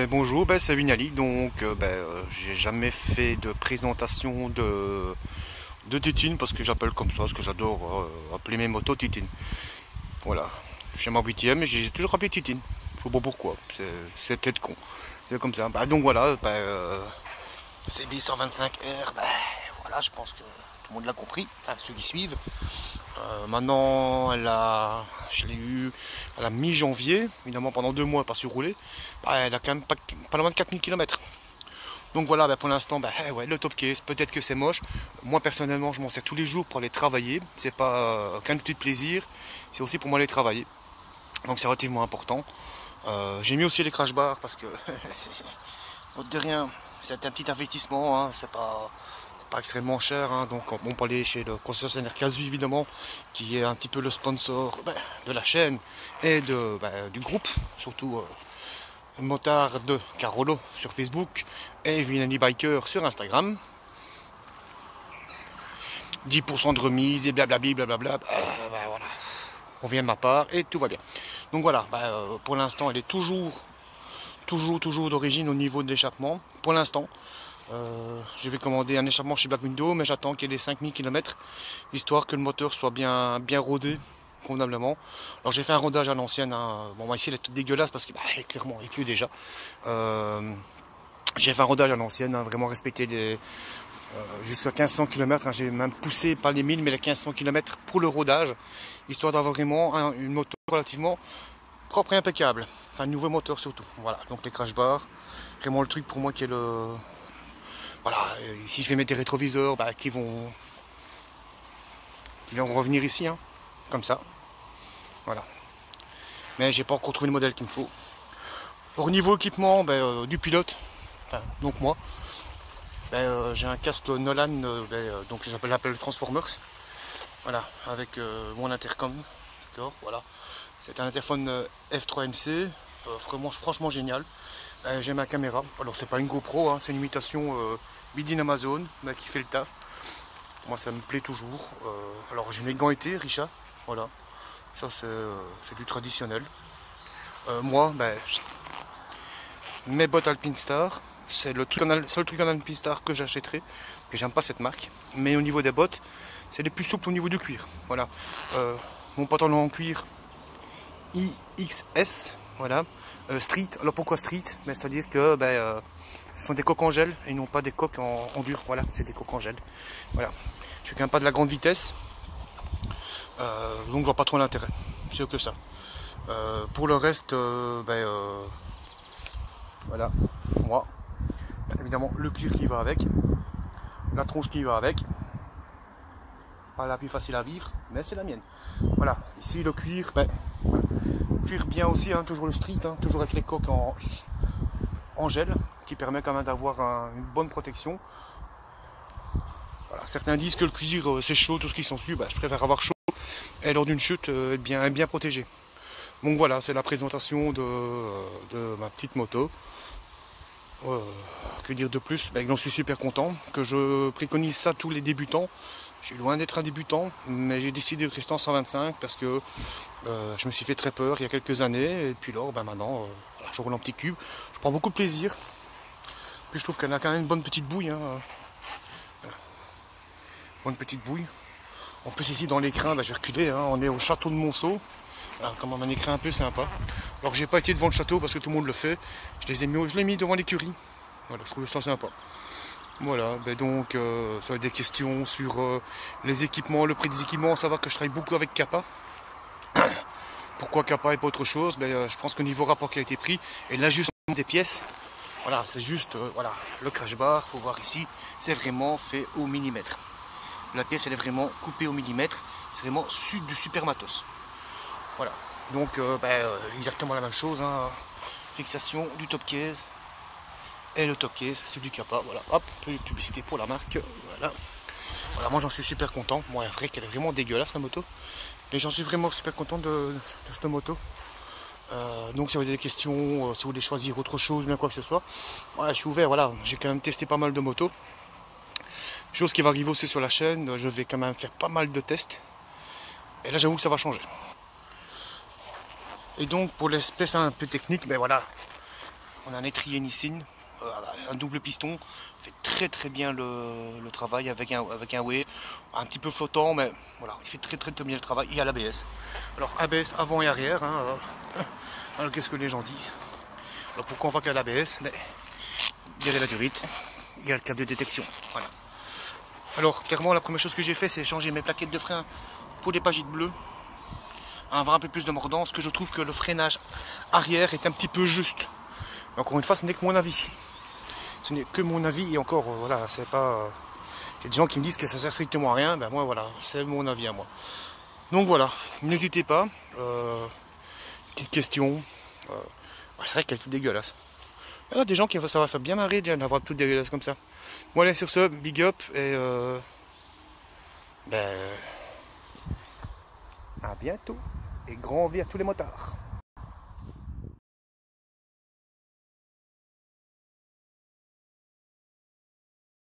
Bonjour, c'est Vinali. Donc, j'ai jamais fait de présentation de Titine parce que j'appelle comme ça, parce que j'adore appeler mes motos Titine. Voilà, je suis ma huitième et j'ai toujours appelé Titine. Je sais pas pourquoi, c'est peut-être con. C'est comme ça. Donc voilà, CB 125R, voilà, je pense que tout le monde l'a compris, enfin, ceux qui suivent. Maintenant, je l'ai eu à la mi-janvier, évidemment pendant 2 mois, pas surroulé. Elle a quand même pas loin de 4000 km. Donc voilà, pour l'instant, ouais, le top case, peut-être que c'est moche. Moi personnellement, je m'en sers tous les jours pour aller travailler. C'est pas qu'un petit plaisir, c'est aussi pour moi aller travailler. Donc c'est relativement important. J'ai mis aussi les crash bars parce que, faute de rien, c'est un petit investissement, hein, c'est pas extrêmement cher, hein. Donc on peut aller chez le concessionnaire Casu évidemment, qui est un petit peu le sponsor de la chaîne et du groupe, surtout motard de Carolo sur Facebook et Vinani Biker sur Instagram. 10% de remise et blablabla, blablabla. Voilà. On vient de ma part et tout va bien. Donc voilà, pour l'instant elle est toujours d'origine au niveau de l'échappement. Pour l'instant, je vais commander un échappement chez Black Window, mais j'attends qu'il y ait les 5000 km, histoire que le moteur soit bien rodé convenablement. Alors j'ai fait un rodage à l'ancienne, hein. Bon, ici elle est toute dégueulasse parce que clairement il pleut déjà. J'ai fait un rodage à l'ancienne, hein, vraiment respecté jusqu'à 1500 km, hein. J'ai même poussé pas les 1000 mais les 1500 km pour le rodage, histoire d'avoir vraiment une moto relativement propre et impeccable. Enfin, un nouveau moteur surtout. Voilà, donc les crash bars, vraiment le truc pour moi qui est le... Voilà, si je vais mettre des rétroviseurs qui vont revenir ici, hein, comme ça. Voilà. Mais j'ai pas encore trouvé le modèle qu'il me faut. Au niveau équipement, du pilote, enfin, donc moi, j'ai un casque Nolan, donc j'appelle le Transformers. Voilà, avec mon intercom. D'accord, voilà. C'est un interphone F3MC, franchement génial. J'ai ma caméra, alors c'est pas une GoPro, hein, c'est une imitation made in Amazon, qui fait le taf. Moi ça me plaît toujours. Alors j'ai mes gants été, Richard, voilà. Ça c'est du traditionnel. Moi, mes bottes Alpinestar, c'est le seul truc en Alpinestar que j'achèterai, que j'aime pas cette marque. Mais au niveau des bottes, c'est les plus souples au niveau du cuir. Voilà. Mon pantalon en cuir IXS, voilà. Street, alors pourquoi street? C'est-à-dire que ce sont des coques en gel et non pas des coques en dur, voilà, c'est des coques en gel. Voilà. Je suis quand même pas de la grande vitesse, donc je vois pas trop l'intérêt, c'est que ça. Pour le reste, voilà, moi, évidemment le cuir qui va avec, la tronche qui va avec, pas la plus facile à vivre, mais c'est la mienne. Voilà, ici le cuir, cuir bien aussi, hein, toujours le street, hein, toujours avec les coques en gel, qui permet quand même d'avoir une bonne protection. Voilà, certains disent que le cuir c'est chaud, tout ce qui s'ensuit, je préfère avoir chaud et lors d'une chute être bien protégé. Donc voilà, c'est la présentation de ma petite moto. Que dire de plus? J'en suis super content, que je préconise ça à tous les débutants. Je suis loin d'être un débutant, mais j'ai décidé de rester en 125 parce que je me suis fait très peur il y a quelques années. Et puis là, maintenant, voilà, je roule en petit cube. Je prends beaucoup de plaisir. Puis je trouve qu'elle a quand même une bonne petite bouille, hein. Voilà. Bonne petite bouille. En plus ici dans l'écrin, je vais reculer, hein. On est au château de Monceau. Voilà, comme un écrin un peu sympa. Alors que j'ai pas été devant le château parce que tout le monde le fait. Je l'ai mis devant l'écurie. Voilà, je trouve ça sympa. Voilà, donc ça va être des questions sur les équipements, le prix des équipements, savoir que je travaille beaucoup avec Kappa. Pourquoi Kappa et pas autre chose? Je pense qu'au niveau rapport qualité-prix et l'ajustement des pièces, voilà, c'est juste voilà, le crash bar, faut voir ici, c'est vraiment fait au millimètre. La pièce elle est vraiment coupée au millimètre, c'est vraiment du super matos. Voilà, donc exactement la même chose, hein. Fixation du top case. Et le top case, c'est du Kappa, voilà, hop, publicité pour la marque, voilà. Voilà, moi j'en suis super content. Bon, c'est vrai qu'elle est vraiment dégueulasse la moto, mais j'en suis vraiment super content de cette moto. Donc si vous avez des questions, si vous voulez choisir autre chose, bien quoi que ce soit, voilà, je suis ouvert, voilà, j'ai quand même testé pas mal de motos. Chose qui va arriver aussi sur la chaîne, je vais quand même faire pas mal de tests. Et là j'avoue que ça va changer. Et donc pour l'espèce un peu technique, voilà. On a un étrier Nissin, un double piston, fait très bien le travail avec un way, un petit peu flottant, mais voilà, il fait très bien le travail. Il y a l'ABS. Alors ABS avant et arrière, hein, alors qu'est-ce que les gens disent? Alors pourquoi on voit qu'il y a l'ABS? Il y a la durite, il y a le câble de détection. Voilà. Alors clairement la première chose que j'ai fait, c'est changer mes plaquettes de frein pour des pagites bleues, avoir un peu plus de mordance, que je trouve que le freinage arrière est un petit peu juste. Encore une fois, ce n'est que mon avis. Ce n'est que mon avis, et encore, voilà, c'est pas... Il y a des gens qui me disent que ça sert strictement à rien, ben moi, voilà, c'est mon avis à moi. Donc voilà, n'hésitez pas. Petite question. C'est vrai qu'elle est toute dégueulasse. Il y a des gens qui ça va faire bien marrer d'avoir tout dégueulasse comme ça. Bon allez, sur ce, big up, et à bientôt, et grand vie à tous les motards.